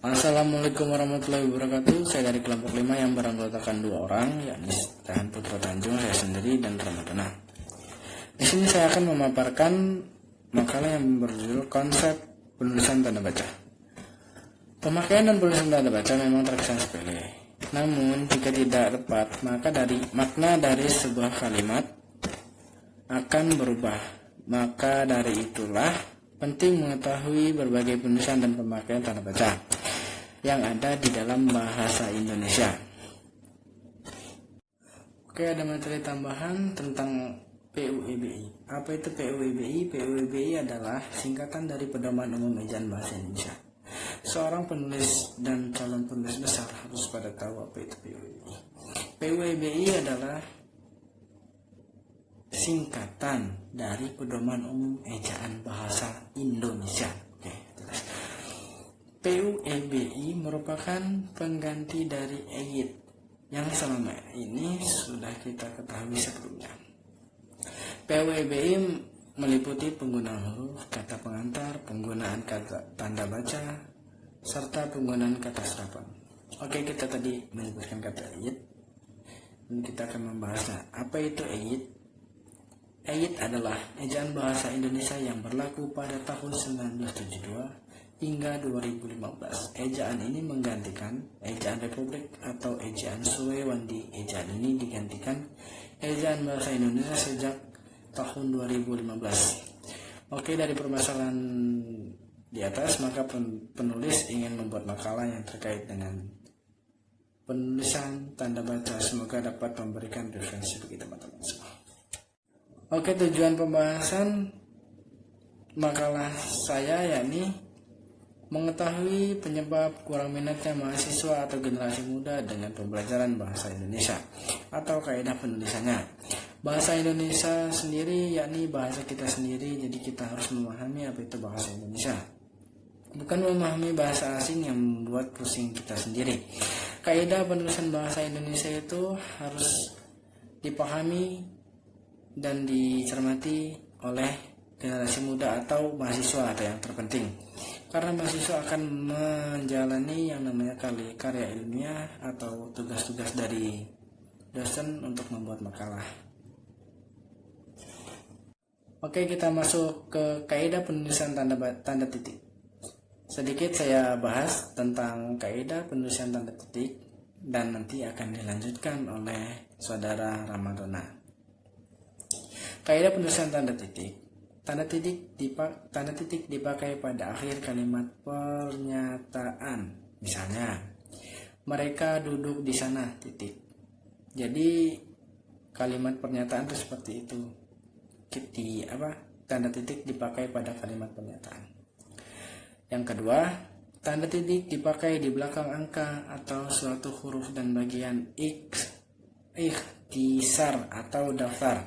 Assalamualaikum warahmatullahi wabarakatuh. Saya dari kelompok 5 yang beranggotakan 2 orang, yakni Tahan Putra Tanjung, saya sendiri, dan Ramadana. Di sini saya akan memaparkan makalah yang berjudul Konsep Penulisan Tanda Baca. Pemakaian dan penulisan tanda baca memang terkesan sepele. Namun, jika tidak tepat, makna dari sebuah kalimat akan berubah. Maka dari itulah penting mengetahui berbagai penulisan dan pemakaian tanda baca yang ada di dalam bahasa Indonesia. Oke, ada materi tambahan tentang PUEBI. Apa itu PUEBI? PUEBI adalah singkatan dari Pedoman Umum Ejaan Bahasa Indonesia. Seorang penulis dan calon penulis besar harus pada tahu apa itu PUEBI. PUEBI adalah singkatan dari Pedoman Umum Ejaan Bahasa Indonesia. Oke, jelas. PUEBI merupakan pengganti dari EYT yang selama ini sudah kita ketahui sebelumnya. PUEBI meliputi penggunaan huruf, kata pengantar, penggunaan kata tanda baca, serta penggunaan kata serapan. Oke, kita tadi menyebutkan kata EYT, dan kita akan membahasnya. Apa itu EYT? EYT adalah Ejaan Bahasa Indonesia yang berlaku pada tahun 1972 hingga 2015. Ejaan ini menggantikan Ejaan Republik atau Ejaan Suwewandi. Ejaan ini digantikan Ejaan Bahasa Indonesia sejak tahun 2015. Oke, dari permasalahan di atas, maka penulis ingin membuat makalah yang terkait dengan penulisan tanda baca. Semoga dapat memberikan referensi bagi teman-teman semua. Oke, tujuan pembahasan makalah saya yakni mengetahui penyebab kurang minatnya mahasiswa atau generasi muda dengan pembelajaran bahasa Indonesia atau kaidah penulisannya. Bahasa Indonesia sendiri yakni bahasa kita sendiri, jadi kita harus memahami apa itu bahasa Indonesia. Bukan memahami bahasa asing yang membuat pusing kita sendiri. Kaidah penulisan bahasa Indonesia itu harus dipahami dan dicermati oleh generasi muda atau mahasiswa atau yang terpenting. Karena mahasiswa akan menjalani yang namanya karya ilmiah atau tugas-tugas dari dosen untuk membuat makalah. Oke, kita masuk ke kaidah penulisan tanda titik. Sedikit saya bahas tentang kaidah penulisan tanda titik dan nanti akan dilanjutkan oleh saudara Ramadana. Kaidah penulisan tanda titik. Tanda titik dipakai pada akhir kalimat pernyataan. Misalnya, mereka duduk di sana, titik. Jadi kalimat pernyataan itu seperti itu. Tanda titik dipakai pada kalimat pernyataan. Yang kedua, tanda titik dipakai di belakang angka atau suatu huruf dan bagian ikhtisar atau daftar.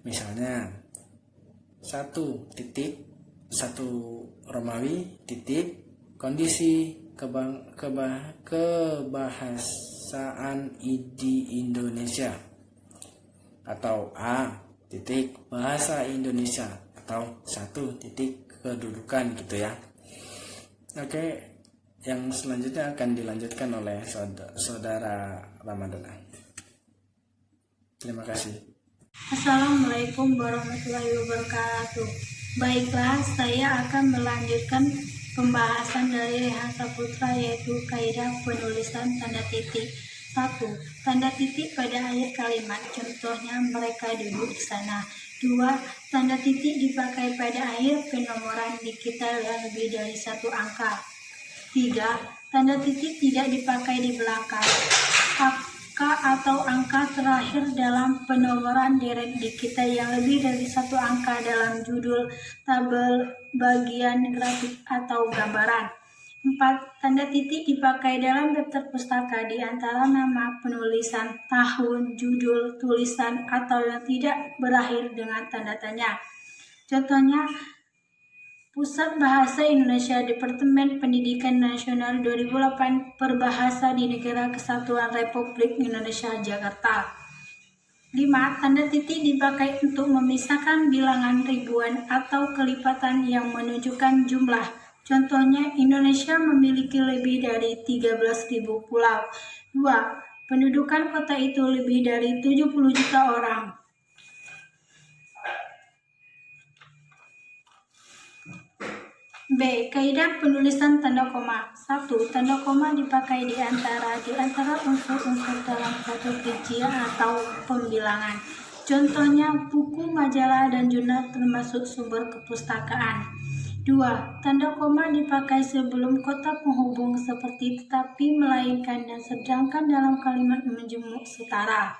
Misalnya 1 titik 1 Romawi titik kondisi kebahasaan di Indonesia atau A titik bahasa Indonesia atau 1 titik kedudukan gitu ya. Oke, yang selanjutnya akan dilanjutkan oleh saudara Ramadana. Terima kasih. Assalamualaikum warahmatullahi wabarakatuh. Baiklah, saya akan melanjutkan pembahasan dari Rehan Saputra, yaitu kaidah penulisan tanda titik. 1. Tanda titik pada akhir kalimat, contohnya mereka duduk di sana. 2. Tanda titik dipakai pada akhir penomoran digital yang lebih dari 1 angka. 3. Tanda titik tidak dipakai di belakang atau angka terakhir dalam penomoran deret digital yang lebih dari 1 angka dalam judul, tabel, bagian grafik atau gambaran. 4. Tanda titik dipakai dalam daftar pustaka di antara nama, penulisan, tahun, judul, tulisan, atau yang tidak berakhir dengan tanda tanya. Contohnya, Pusat Bahasa Indonesia Departemen Pendidikan Nasional 2008 Perbahasa di Negara Kesatuan Republik Indonesia Jakarta. 5. Tanda titik dipakai untuk memisahkan bilangan ribuan atau kelipatan yang menunjukkan jumlah. Contohnya, Indonesia memiliki lebih dari 13.000 pulau. 2. Pendudukan kota itu lebih dari 70 juta orang. B. Kaidah penulisan tanda koma. 1. Tanda koma dipakai di antara unsur-unsur dalam suatu rincian atau pembilangan. Contohnya, buku, majalah, dan jurnal termasuk sumber kepustakaan. 2. Tanda koma dipakai sebelum kata penghubung seperti tetapi, melainkan, dan sedangkan dalam kalimat menjemuk setara.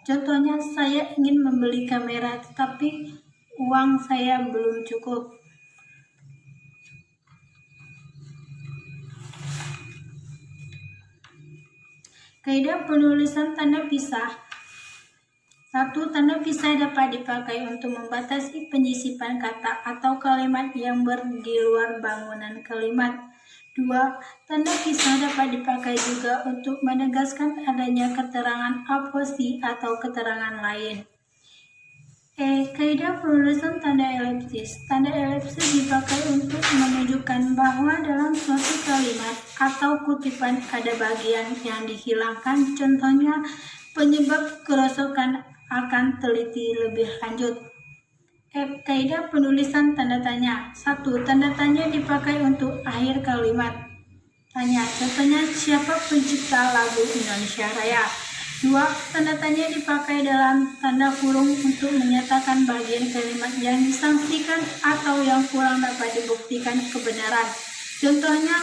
Contohnya, saya ingin membeli kamera tetapi uang saya belum cukup. Kaidah penulisan tanda pisah. 1. Tanda pisah dapat dipakai untuk membatasi penyisipan kata atau kalimat yang di luar bangunan kalimat. 2. Tanda pisah dapat dipakai juga untuk menegaskan adanya keterangan aposi atau keterangan lain. Kaidah penulisan tanda elipsis. Tanda elipsis dipakai untuk menunjukkan bahwa dalam suatu kalimat atau kutipan ada bagian yang dihilangkan. Contohnya, penyebab kerusakan akan teliti lebih lanjut. Kaidah penulisan tanda tanya. 1. Tanda tanya dipakai untuk akhir kalimat tanya. Contohnya, siapa pencipta lagu Indonesia Raya? 2. Tanda tanya dipakai dalam tanda kurung untuk menyatakan bagian kalimat yang disangsikan atau yang kurang dapat dibuktikan kebenaran. Contohnya,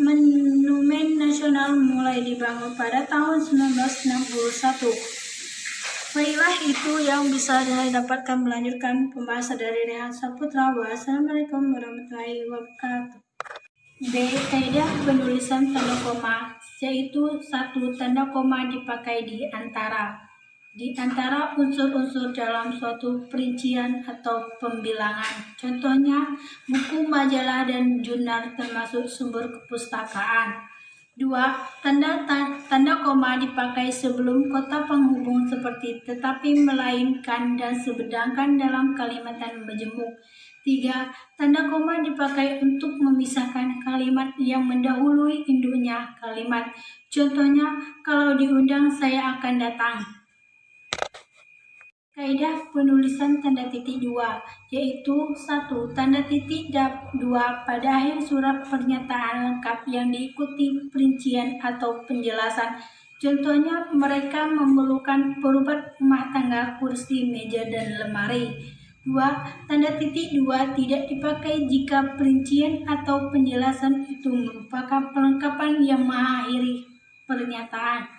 Monumen Nasional mulai dibangun pada tahun 1961. Baiklah, itu yang bisa saya dapatkan melanjutkan pembahasan dari Rehan Saputra. Wassalamualaikum warahmatullahi wabarakatuh. B. Kaidah penulisan tanda koma, yaitu 1. Tanda koma dipakai di antara unsur-unsur dalam suatu perincian atau pembilangan. Contohnya, buku, majalah, dan jurnal termasuk sumber kepustakaan. 2. Tanda koma dipakai sebelum kata penghubung seperti tetapi, melainkan, dan sedangkan dalam kalimat yang majemuk. 3. Tanda koma dipakai untuk memisahkan kalimat yang mendahului induknya kalimat. Contohnya, kalau diundang saya akan datang. Kaidah penulisan tanda titik 2, yaitu 1. Tanda titik 2 pada akhir surat pernyataan lengkap yang diikuti perincian atau penjelasan. Contohnya, mereka memerlukan perubat rumah tangga, kursi, meja, dan lemari. 2. Tanda titik 2 tidak dipakai jika perincian atau penjelasan itu merupakan pelengkapan yang mengakhiri pernyataan.